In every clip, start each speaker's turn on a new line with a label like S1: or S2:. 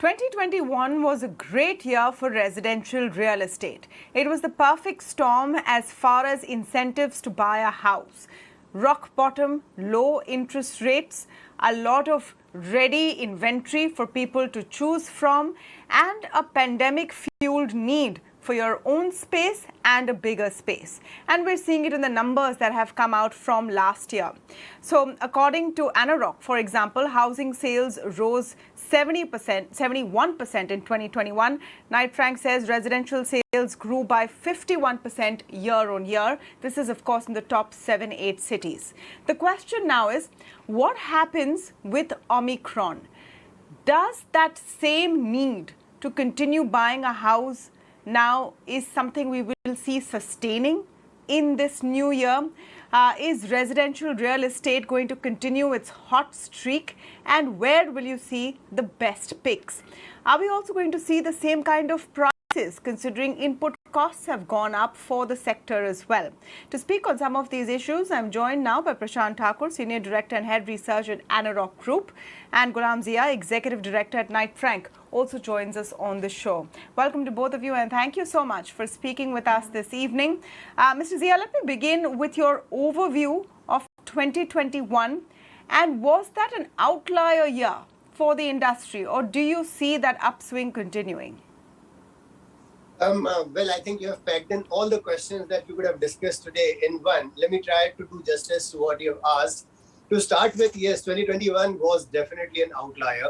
S1: 2021 was a great year for residential real estate. It was the perfect storm as far as incentives to buy a house. Rock bottom, low interest rates, a lot of ready inventory for people to choose from, and a pandemic-fueled need for your own space and a bigger space. And we're seeing it in the numbers that have come out from last year. So according to ANAROCK, for example, housing sales rose 71% in 2021. Knight Frank says residential sales grew by 51% year on year. This is, of course, in the top 7-8 cities. The question now is, what happens with Omicron? Does that same need to continue buying a house now is something we will see sustaining in this new year? Is residential real estate going to continue its hot streak? And where will you see the best picks? Are we also going to see the same kind of prices, considering input costs have gone up for the sector as well? To speak on some of these issues, I'm joined now by Prashant Thakur, Senior Director and Head Research at ANAROCK Group, and Gulam, Executive Director at Knight Frank, also joins us on the show. Welcome to both of you, and thank you so much for speaking with us this evening. Mr. Zia, let me begin with your overview of 2021. And was that an outlier year for the industry, or do you see that upswing continuing?
S2: Well, I think you have packed in all the questions that we would have discussed today in one. Let me try to do justice to what you have asked. To start with, yes, 2021 was definitely an outlier.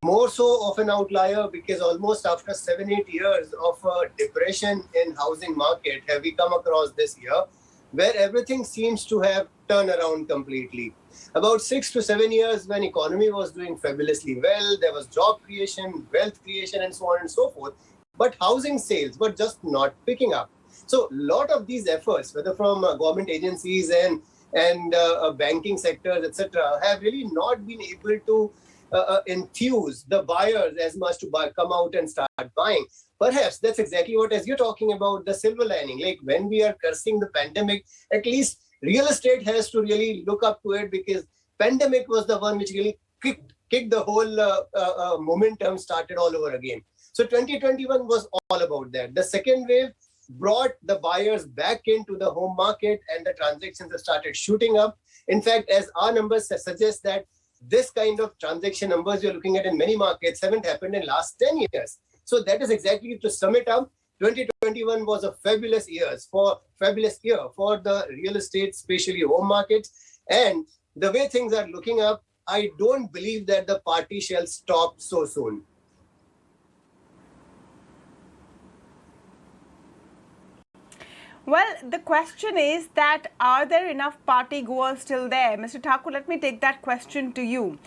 S2: More so of an outlier because almost after 7-8 years of depression in housing market have we come across this year where everything seems to have turned around completely. About 6 to 7 years when economy was doing fabulously well, there was job creation, wealth creation, and so on and so forth. But housing sales were just not picking up. So a lot of these efforts, whether from government agencies and banking sectors, etc., have really not been able to enthuse the buyers as much to come out and start buying. Perhaps that's exactly what, as you're talking about, the silver lining. Like when we are cursing the pandemic, at least real estate has to really look up to it, because pandemic was the one which really kicked the whole momentum, started all over again. So 2021 was all about that. The second wave brought the buyers back into the home market and the transactions have started shooting up. In fact, as our numbers suggest that this kind of transaction numbers you're looking at in many markets haven't happened in last 10 years. So that is exactly, to sum it up, 2021 was a fabulous year for the real estate, especially home markets. And the way things are looking up, I don't believe that the party shall stop so soon.
S1: Well, the question is that are there enough party goers still there? Mr. Thakur, let me take that question to you.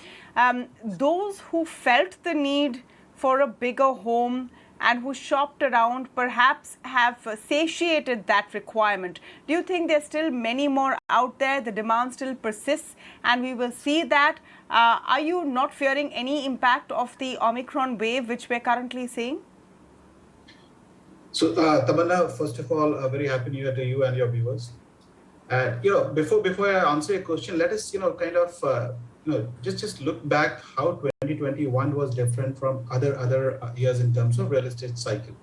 S1: Those who felt the need for a bigger home and who shopped around perhaps have satiated that requirement. Do you think there's still many more out there? The demand still persists and we will see that. Are you not fearing any impact of the Omicron wave which we're currently seeing?
S3: So, Tamanna, first of all, a very happy New Year to you and your viewers. And before I answer your question, let us just look back how 2021 was different from other years in terms of real estate cycle.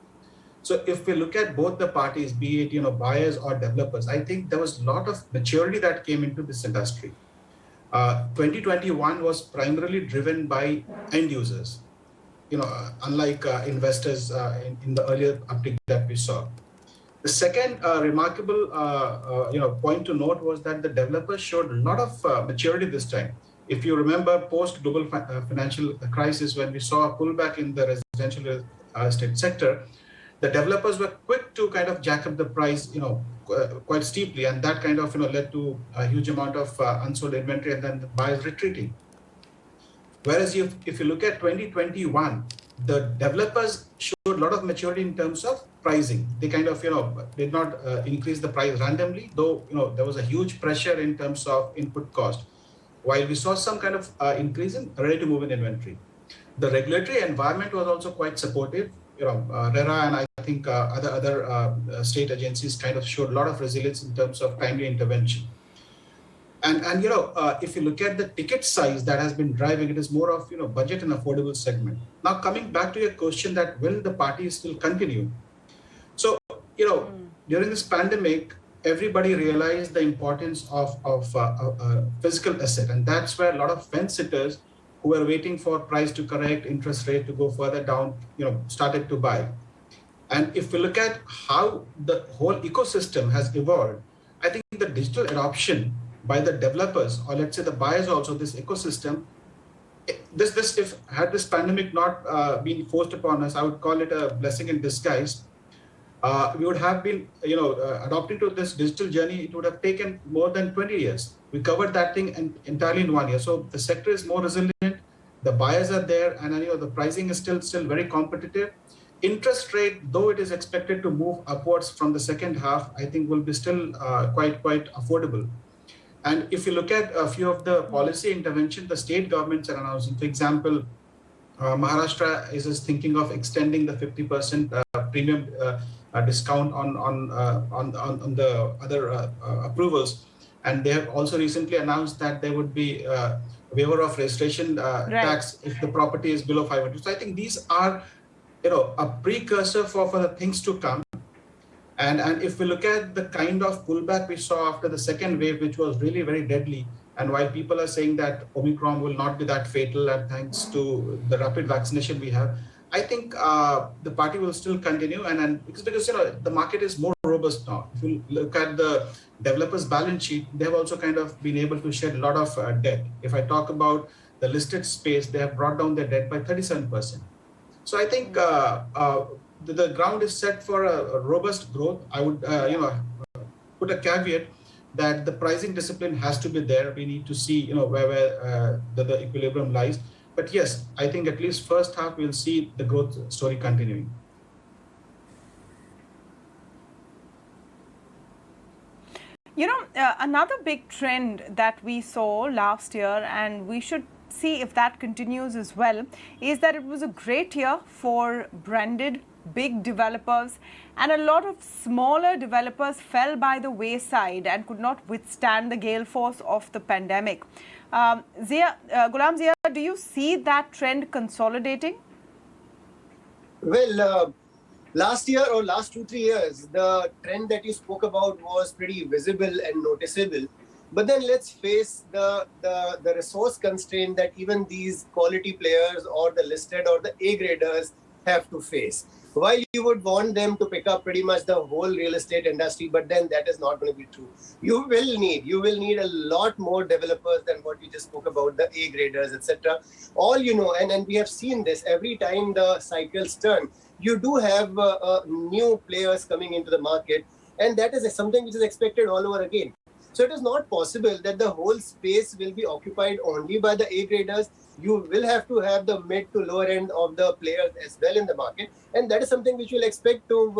S3: So, if we look at both the parties, be it buyers or developers, I think there was a lot of maturity that came into this industry. 2021 was primarily driven by end users. Unlike investors in the earlier uptick that we saw. The second remarkable point to note was that the developers showed a lot of maturity this time. If you remember, post-global financial crisis, when we saw a pullback in the residential real estate sector, the developers were quick to kind of jack up the price, quite steeply, and that kind of led to a huge amount of unsold inventory and then the buyers retreating. Whereas if you look at 2021, the developers showed a lot of maturity in terms of pricing. They kind of, did not increase the price randomly, though, there was a huge pressure in terms of input cost. While we saw some kind of increase in ready-to-move-in inventory. The regulatory environment was also quite supportive. RERA and I think other state agencies kind of showed a lot of resilience in terms of timely intervention. And if you look at the ticket size that has been driving, it is more of budget and affordable segment. Now coming back to your question that will the party still continue? So during this pandemic, everybody realized the importance of physical asset, and that's where a lot of fence sitters who were waiting for price to correct, interest rate to go further down, started to buy. And if we look at how the whole ecosystem has evolved, I think the digital adoption by the developers, or let's say the buyers also, this ecosystem, if had this pandemic not been forced upon us, I would call it a blessing in disguise. We would have been, adopting to this digital journey. It would have taken more than 20 years. We covered that thing entirely in 1 year. So the sector is more resilient. The buyers are there, and the pricing is still very competitive. Interest rate, though it is expected to move upwards from the second half, I think will be still quite affordable. And if you look at a few of the policy intervention the state governments are announcing, for example, Maharashtra is thinking of extending the 50% premium discount on the other approvals, and they have also recently announced that there would be a waiver of registration tax if the property is below 500. So I think these are a precursor for the things to come. And if we look at the kind of pullback we saw after the second wave, which was really very deadly, and while people are saying that Omicron will not be that fatal, and thanks to the rapid vaccination we have, I think the party will still continue, and because the market is more robust now. If you look at the developers' balance sheet, they have also kind of been able to shed a lot of debt. If I talk about the listed space, they have brought down their debt by 37%. So I think the ground is set for a robust growth. I would put a caveat that the pricing discipline has to be there. We need to see where the equilibrium lies. But yes, I think at least first half we'll see the growth story continuing.
S1: Another big trend that we saw last year, and we should see if that continues as well, is that it was a great year for branded big developers, and a lot of smaller developers fell by the wayside and could not withstand the gale force of the pandemic. Gulam, do you see that trend consolidating?
S2: Well, last year or last 2-3 years, the trend that you spoke about was pretty visible and noticeable. But then let's face the resource constraint that even these quality players or the listed or the A graders have to face. While you would want them to pick up pretty much the whole real estate industry, but then that is not going to be true. You will need a lot more developers than what you just spoke about, the A graders, etc. All and we have seen this every time the cycles turn. You do have new players coming into the market, and that is something which is expected all over again. So it is not possible that the whole space will be occupied only by the A graders. You will have to have the mid to lower end of the players as well in the market, and that is something which we'll expect to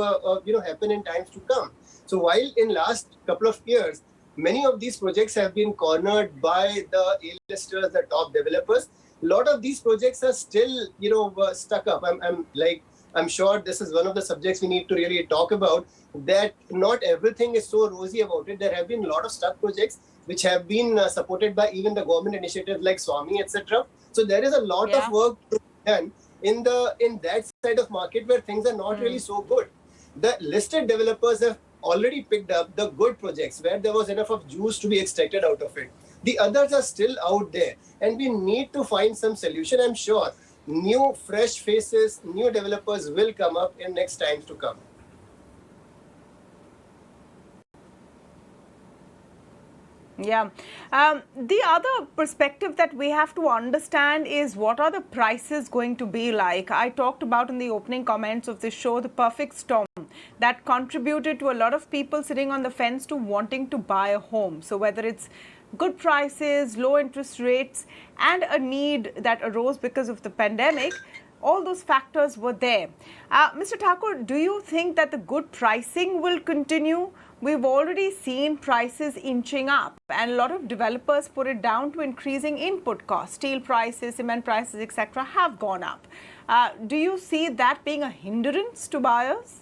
S2: happen in times to come. So while in last couple of years, many of these projects have been cornered by the A-listers, the top developers, a lot of these projects are still stuck up. I'm sure this is one of the subjects we need to really talk about, that not everything is so rosy about it. There have been a lot of stuck projects which have been supported by even the government initiatives like Swami, etc. So there is a lot of work to be done in that side of market where things are not really so good. The listed developers have already picked up the good projects where there was enough of juice to be extracted out of it. The others are still out there, and we need to find some solution. I'm sure new fresh faces, new developers will come up in next times to come.
S1: Yeah. The other perspective that we have to understand is what are the prices going to be like. I talked about in the opening comments of this show the perfect storm that contributed to a lot of people sitting on the fence to wanting to buy a home. So whether it's good prices, low interest rates, and a need that arose because of the pandemic, all those factors were there. Mr. Thakur, do you think that the good pricing will continue? We've already seen prices inching up, and a lot of developers put it down to increasing input costs. Steel prices, cement prices, etc. have gone up. Do you see that being a hindrance to buyers?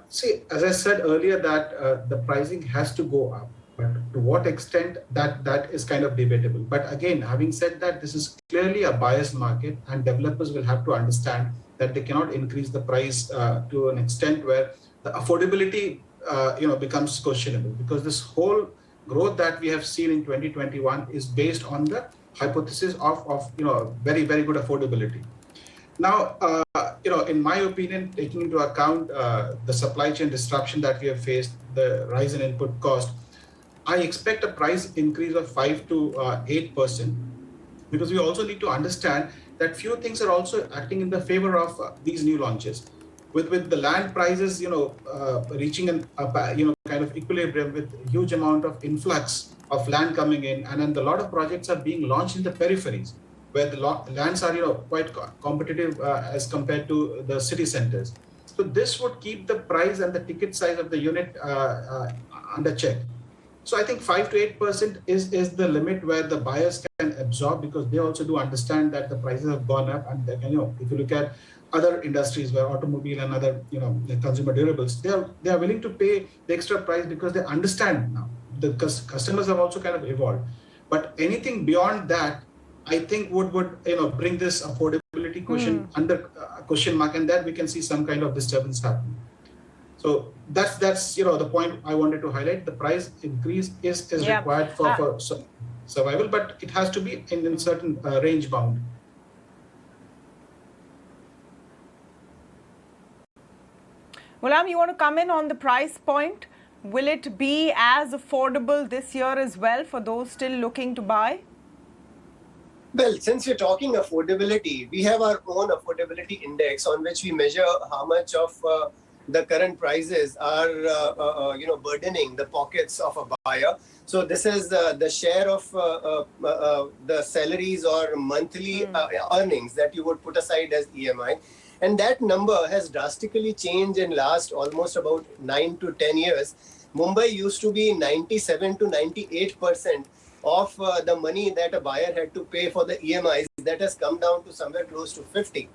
S3: See, as I said earlier, that the pricing has to go up. But to what extent, that is kind of debatable. But again, having said that, this is clearly a buyer's market, and developers will have to understand that they cannot increase the price to an extent where the affordability becomes questionable, because this whole growth that we have seen in 2021 is based on the hypothesis of very, very good affordability. Now, in my opinion, taking into account the supply chain disruption that we have faced, the rise in input cost, I expect a price increase of 5 to 8%, because we also need to understand that few things are also acting in the favor of these new launches. With the land prices, reaching kind of equilibrium, with huge amount of influx of land coming in, and then a lot of projects are being launched in the peripheries, where the lands are quite competitive as compared to the city centers. So this would keep the price and the ticket size of the unit under check. So I think 5 to 8% is the limit where the buyers can absorb, because they also do understand that the prices have gone up. And if you look at other industries where automobile and other consumer durables, they are willing to pay the extra price because they understand now. The customers have also kind of evolved. But anything beyond that, I think would bring this affordability question under question mark, and that we can see some kind of disturbance happening. So that's the point I wanted to highlight. The price increase is required for survival, but it has to be in certain range bound.
S1: Gulam, you want to come in on the price point? Will it be as affordable this year as well for those still looking to buy?
S2: Well, since you're talking affordability, we have our own affordability index on which we measure how much of the current prices are burdening the pockets of a buyer. So this is the share of the salaries or monthly earnings that you would put aside as EMI. And that number has drastically changed in last almost about 9 to 10 years. Mumbai used to be 97 to 98% of the money that a buyer had to pay for the EMIs. That has come down to somewhere close to 50,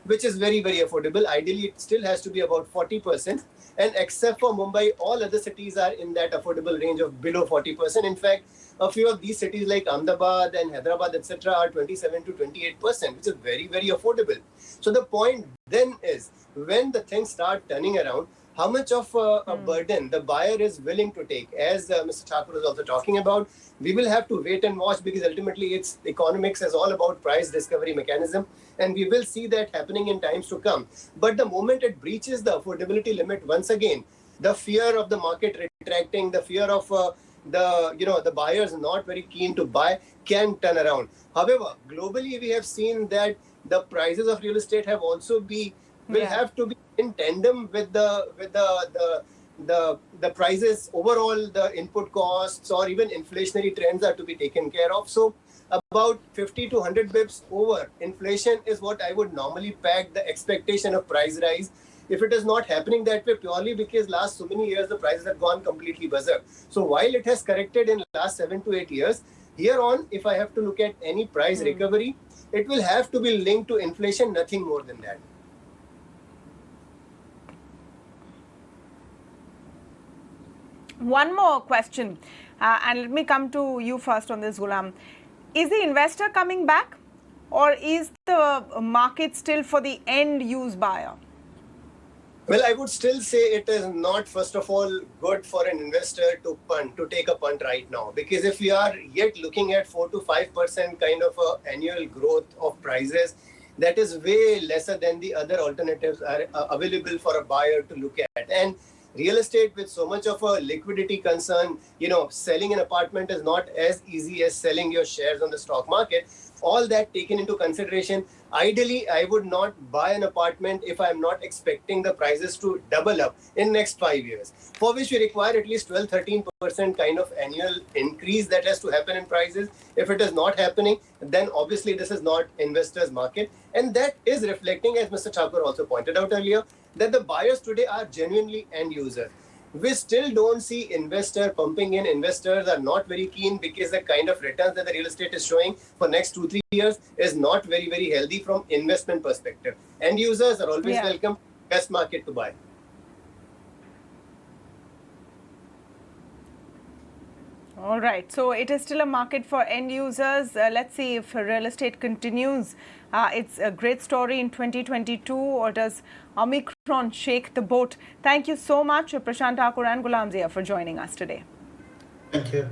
S2: which is very, very affordable. Ideally, it still has to be about 40%. And except for Mumbai, all other cities are in that affordable range of below 40%. In fact, a few of these cities like Ahmedabad and Hyderabad, etc., are 27 to 28%, which is very, very affordable. So the point then is, when the things start turning around, how much of a burden the buyer is willing to take. As Mr. Thakur was also talking about, we will have to wait and watch, because ultimately it's economics is all about price discovery mechanism, and we will see that happening in times to come. But the moment it breaches the affordability limit, once again, the fear of the market retracting, the fear of the buyers not very keen to buy can turn around. However, globally we have seen that the prices of real estate have also will have to be in tandem with the prices overall. The input costs or even inflationary trends are to be taken care of. So about 50 to 100 bips over inflation is what I would normally peg the expectation of price rise. If it is not happening that way, purely because last so many years the prices have gone completely berserk. So while it has corrected in last 7 to 8 years, here on, if I have to look at any price recovery, it will have to be linked to inflation, nothing more than that.
S1: One more question, and let me come to you first on this, Gulam. Is the investor coming back, or is the market still for the end-use buyer?
S2: Well, I would still say it is not, first of all, good for an investor to take a punt right now. Because if we are yet looking at 4 to 5% kind of annual growth of prices, that is way lesser than the other alternatives are available for a buyer to look at. And real estate, with so much of a liquidity concern, selling an apartment is not as easy as selling your shares on the stock market. All that taken into consideration, ideally, I would not buy an apartment if I'm not expecting the prices to double up in next 5 years, for which we require at least 12-13% kind of annual increase that has to happen in prices. If it is not happening, then obviously this is not investors' market. And that is reflecting, as Mr. Thakur also pointed out earlier, that the buyers today are genuinely end users. We still don't see investor pumping in. Investors are not very keen, because the kind of returns that the real estate is showing for next 2-3 years is not very, very healthy from investment perspective. End users are always welcome. Best market to buy.
S1: All right. So it is still a market for end users. Let's see if real estate continues. It's a great story in 2022, or does Omicron shake the boat? Thank you so much, Prashant Thakur and Gulam for joining us today.
S3: Thank you.